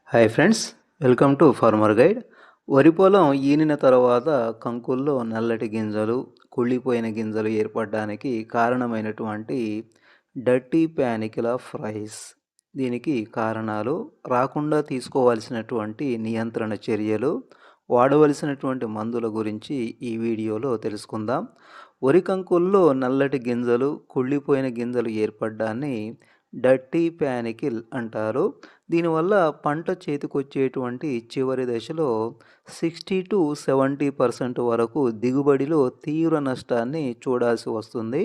Hi friends, welcome to farmer guide. వరి పొలం ఈనిన తర్వాత కంకుల్లో నల్లటి గింజలు, కుళ్ళిపోయిన గింజలు ఏర్పడడానికి కారణమైనటువంటి డర్టీ ప్యానికిల్ ఆఫ్ రైస్. దీనికి కారణాలు, రాకుండా తీసుకోవాల్సినటువంటి నియంత్రణ చర్యలు, వాడవలసినటువంటి మందుల గురించి ఈ వీడియోలో తెలుసుకుందాం. వరి కంకుల్లో నల్లటి గింజలు, కుళ్ళిపోయిన గింజలు ఏర్పడడాన్ని డర్టీ ప్యానికిల్ అంటారు. దీనివల్ల పంట చేతికొచ్చేటువంటి చివరి దశలో 60-70% వరకు దిగుబడిలో తీవ్ర నష్టాన్ని చూడాల్సి వస్తుంది.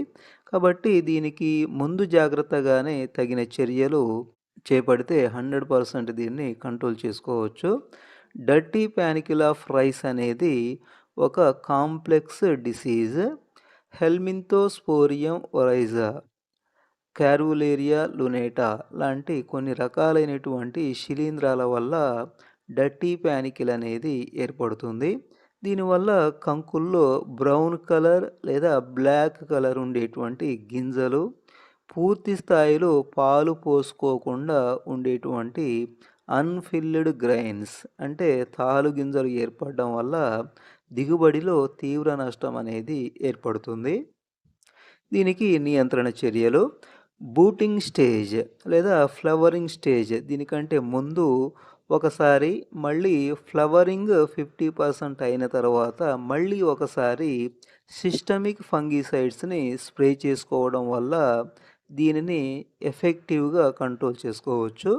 కాబట్టి దీనికి ముందు జాగ్రత్తగానే తగిన చర్యలు చేపడితే 100% దీన్ని కంట్రోల్ చేసుకోవచ్చు. డర్టీ ప్యానికిల్ ఆఫ్ రైస్ అనేది ఒక కాంప్లెక్స్ డిసీజ్. హెల్మింతోస్పోరియం ఒరైజా, క్యార్వులేరియా లునేటా లాంటి కొన్ని రకాలైనటువంటి శిలీంధ్రాల వల్ల డర్టీ ప్యానికిల్ అనేది ఏర్పడుతుంది. దీనివల్ల కంకుల్లో బ్రౌన్ కలర్ లేదా బ్లాక్ కలర్ ఉండేటువంటి గింజలు, పూర్తి స్థాయిలో పాలు పోసుకోకుండా ఉండేటువంటి అన్ఫిల్డ్ గ్రైన్స్ అంటే తాలు గింజలు ఏర్పడడం వల్ల దిగుబడిలో తీవ్ర నష్టం అనేది ఏర్పడుతుంది. దీనికి నియంత్రణ చర్యలు: బూటింగ్ స్టేజ్ లేదా ఫ్లవరింగ్ స్టేజ్, దీనికంటే ముందు ఒకసారి, మళ్ళీ ఫ్లవరింగ్ 50% అయిన తర్వాత మళ్ళీ ఒకసారి సిస్టమిక్ ఫంగిసైడ్స్ని స్ప్రే చేసుకోవడం వల్ల దీనిని ఎఫెక్టివ్గా కంట్రోల్ చేసుకోవచ్చు.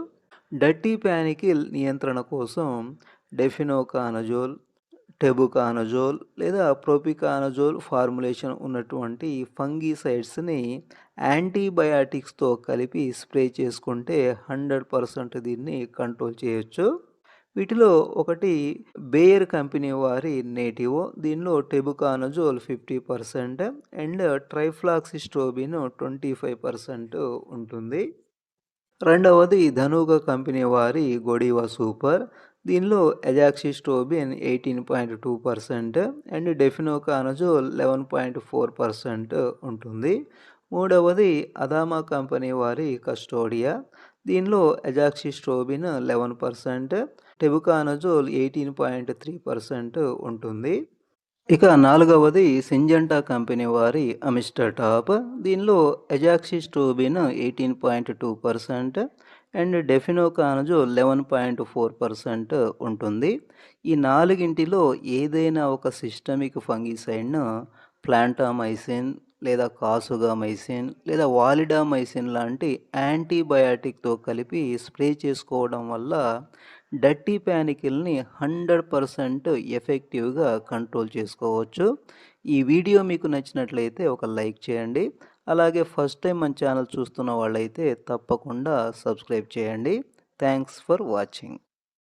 డర్టీ ప్యానికిల్ నియంత్రణ కోసం డెఫినోకానజోల్, టెబుకానజోల్ లేదా ప్రోపికానజోల్ ఫార్ములేషన్ ఉన్నటువంటి ఫంగిసైడ్స్ని యాంటీబయాటిక్స్తో కలిపి స్ప్రే చేసుకుంటే 100% దీన్ని కంట్రోల్ చేయొచ్చు. వీటిలో ఒకటి బేయర్ కంపెనీ వారి నేటివో, దీనిలో టెబుకానజోల్ 50% అండ్ ట్రైఫ్లాక్సిస్ట్రోబిన్ 25% ఉంటుంది. రెండవది ధనుక కంపెనీ వారి గొడివా సూపర్, దీనిలో అజాక్సిస్ట్రోబిన్ 18.2% అండ్ డెఫినోకానజోల్ 11.4% ఉంటుంది. మూడవది అదామా కంపెనీ వారి కస్టోడియా, దీనిలో అజాక్సిస్ట్రోబిన్ 11%, టెబుకానజోల్ 18.3% ఉంటుంది. ఇక నాలుగవది సింజెంటా కంపెనీ వారి అమిస్టర్టాప్, దీనిలో అజాక్సిస్ట్రోబిన్ 18.2% అండ్ డెఫినోకానజోల్ 11.4% ఉంటుంది. ఈ నాలుగింటిలో ఏదైనా ఒక సిస్టమిక్ ఫంగిసైడ్ను ప్లాంటామైసిన్ లేదా కాసుగామైసిన్ లేదా వాలిడామైసిన్ లాంటి యాంటీబయాటిక్తో కలిపి స్ప్రే చేసుకోవడం వల్ల డర్టీ ప్యానికిల్ని 100% ఎఫెక్టివ్గా కంట్రోల్ చేసుకోవచ్చు. ఈ వీడియో మీకు నచ్చినట్లయితే ఒక లైక్ చేయండి. అలాగే ఫస్ట్ టైం మన ఛానల్ చూస్తున్న వాళ్ళైతే తప్పకుండా సబ్స్క్రైబ్ చేయండి. Thanks for watching.